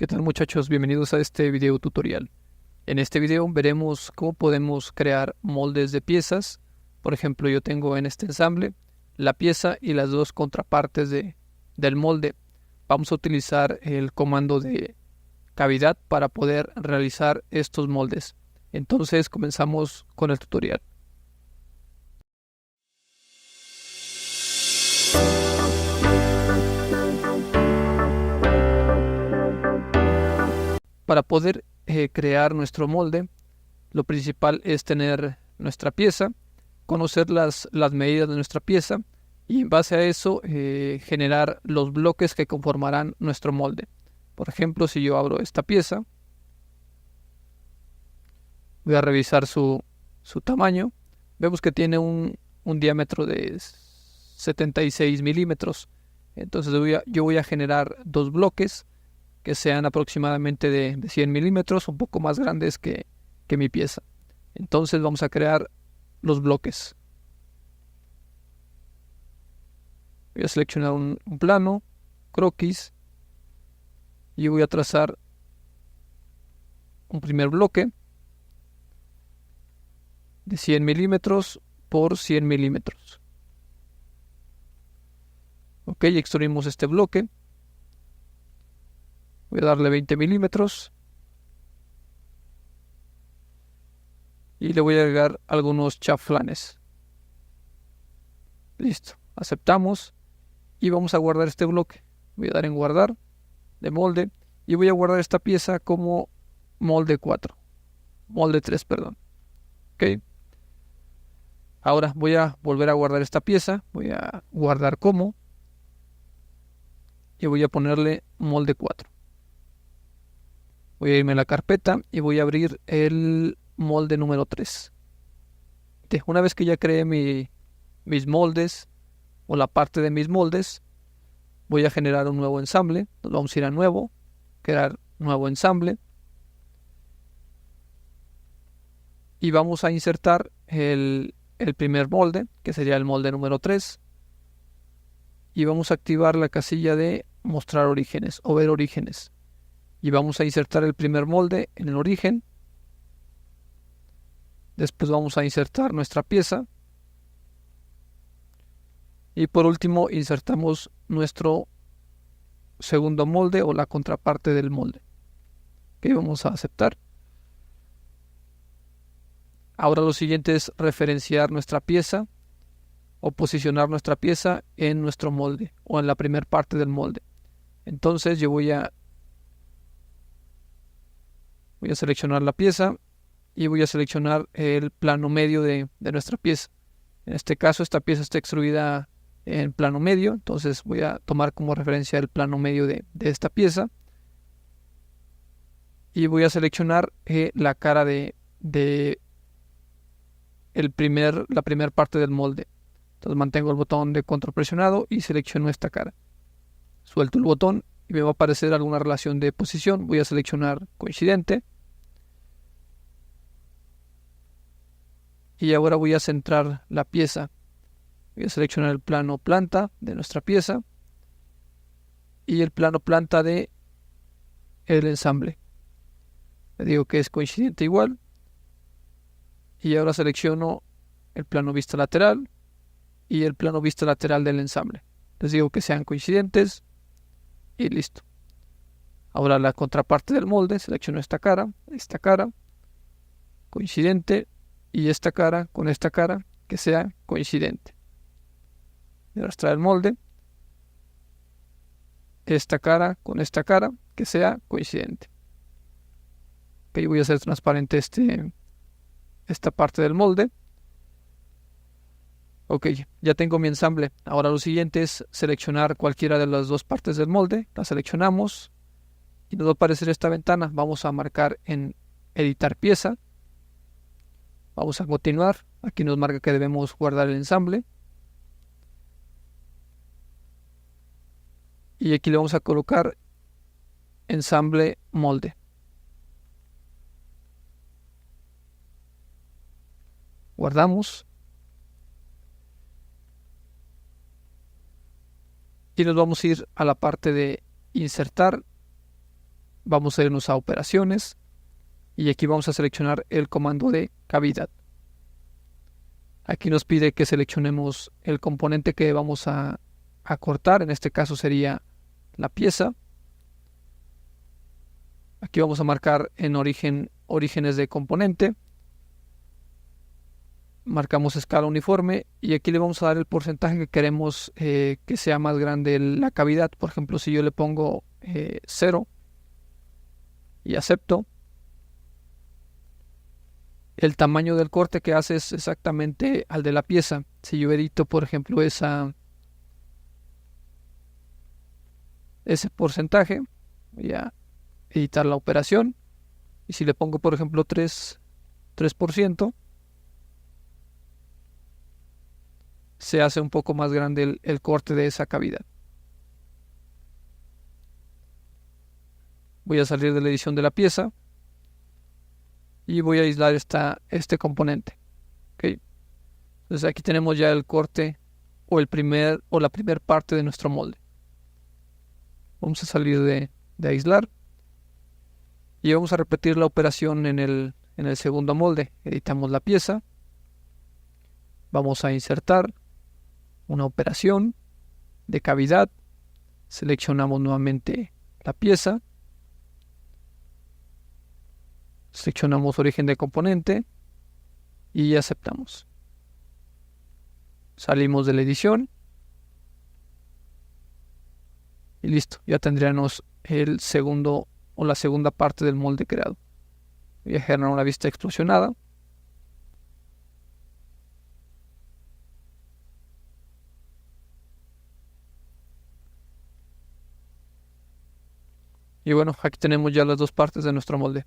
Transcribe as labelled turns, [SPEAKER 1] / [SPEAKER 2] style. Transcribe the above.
[SPEAKER 1] ¿Qué tal, muchachos? Bienvenidos a este video tutorial. En este video veremos cómo podemos crear moldes de piezas. Por ejemplo, yo tengo en este ensamble la pieza y las dos contrapartes del molde. Vamos a utilizar el comando de cavidad para poder realizar estos moldes. Entonces comenzamos con el tutorial. Para poder crear nuestro molde, lo principal es tener nuestra pieza, conocer las medidas de nuestra pieza y en base a eso generar los bloques que conformarán nuestro molde. Por ejemplo, si yo abro esta pieza, voy a revisar su tamaño. Vemos que tiene un diámetro de 76 milímetros. Entonces yo voy a generar dos bloques que sean aproximadamente de 100 milímetros, un poco más grandes que mi pieza. Entonces vamos a crear los bloques. Voy a seleccionar un plano, croquis, y voy a trazar un primer bloque de 100 milímetros por 100 milímetros. Ok, extruimos este bloque. Voy a darle 20 milímetros. Y le voy a agregar algunos chaflanes. Listo. Aceptamos. Y vamos a guardar este bloque. Voy a dar en guardar de molde. Y voy a guardar esta pieza como molde 4. Molde 3, perdón. Ok. Ahora voy a volver a guardar esta pieza. Voy a guardar como. Y voy a ponerle molde 4. Voy a irme a la carpeta y voy a abrir el molde número 3. Una vez que ya creé mis moldes o la parte de mis moldes, voy a generar un nuevo ensamble. Nos vamos a ir a nuevo, crear nuevo ensamble y vamos a insertar el primer molde, que sería el molde número 3, y vamos a activar la casilla de mostrar orígenes o ver orígenes. Y vamos a insertar el primer molde en el origen. Después vamos a insertar nuestra pieza. Y por último insertamos nuestro segundo molde o la contraparte del molde. Que vamos a aceptar. Ahora lo siguiente es referenciar nuestra pieza o posicionar nuestra pieza en nuestro molde o en la primera parte del molde. Entonces yo voy a seleccionar la pieza y voy a seleccionar el plano medio de nuestra pieza. En este caso esta pieza está extruida en plano medio, entonces voy a tomar como referencia el plano medio de esta pieza y voy a seleccionar la cara de la primera parte del molde. Entonces mantengo el botón de control presionado y selecciono esta cara. Suelto el botón y me va a aparecer alguna relación de posición. Voy a seleccionar coincidente. Y ahora voy a centrar la pieza. Voy a seleccionar el plano planta de nuestra pieza y el plano planta de el ensamble. Le digo que es coincidente igual. Y ahora selecciono el plano vista lateral y el plano vista lateral del ensamble. Les digo que sean coincidentes y listo. Ahora la contraparte del molde, selecciono esta cara, coincidente, y esta cara con esta cara que sea coincidente. Voy a arrastrar el molde, esta cara con esta cara que sea coincidente. Ok, voy a hacer transparente esta parte del molde. Ok, ya tengo mi ensamble. Ahora lo siguiente es seleccionar cualquiera de las dos partes del molde. La seleccionamos y nos va a aparecer esta ventana. Vamos a marcar en editar pieza. Vamos a continuar. Aquí nos marca que debemos guardar el ensamble. Y aquí le vamos a colocar ensamble molde. Guardamos. Y nos vamos a ir a la parte de insertar Vamos a irnos a operaciones y aquí vamos a seleccionar el comando de cavidad. Aquí nos pide que seleccionemos el componente que vamos a cortar, en este caso sería la pieza. Aquí vamos a marcar en orígenes de componente. Marcamos escala uniforme y aquí le vamos a dar el porcentaje que queremos que sea más grande la cavidad. Por ejemplo, si yo le pongo 0 y acepto, el tamaño del corte que hace es exactamente al de la pieza. Si yo edito, por ejemplo, ese porcentaje, voy a editar la operación y si le pongo, por ejemplo, 3%, se hace un poco más grande el corte de esa cavidad. Voy a salir de la edición de la pieza y voy a aislar este componente. ¿Okay? Entonces aquí tenemos ya el corte o la primera parte de nuestro molde. Vamos a salir de aislar y vamos a repetir la operación en el segundo molde. Editamos la pieza, vamos a insertar una operación de cavidad, seleccionamos nuevamente la pieza, seleccionamos origen de componente y aceptamos. Salimos de la edición y listo, ya tendríamos el segundo o la segunda parte del molde creado. Voy a generar una vista explosionada. Y bueno, aquí tenemos ya las dos partes de nuestro molde.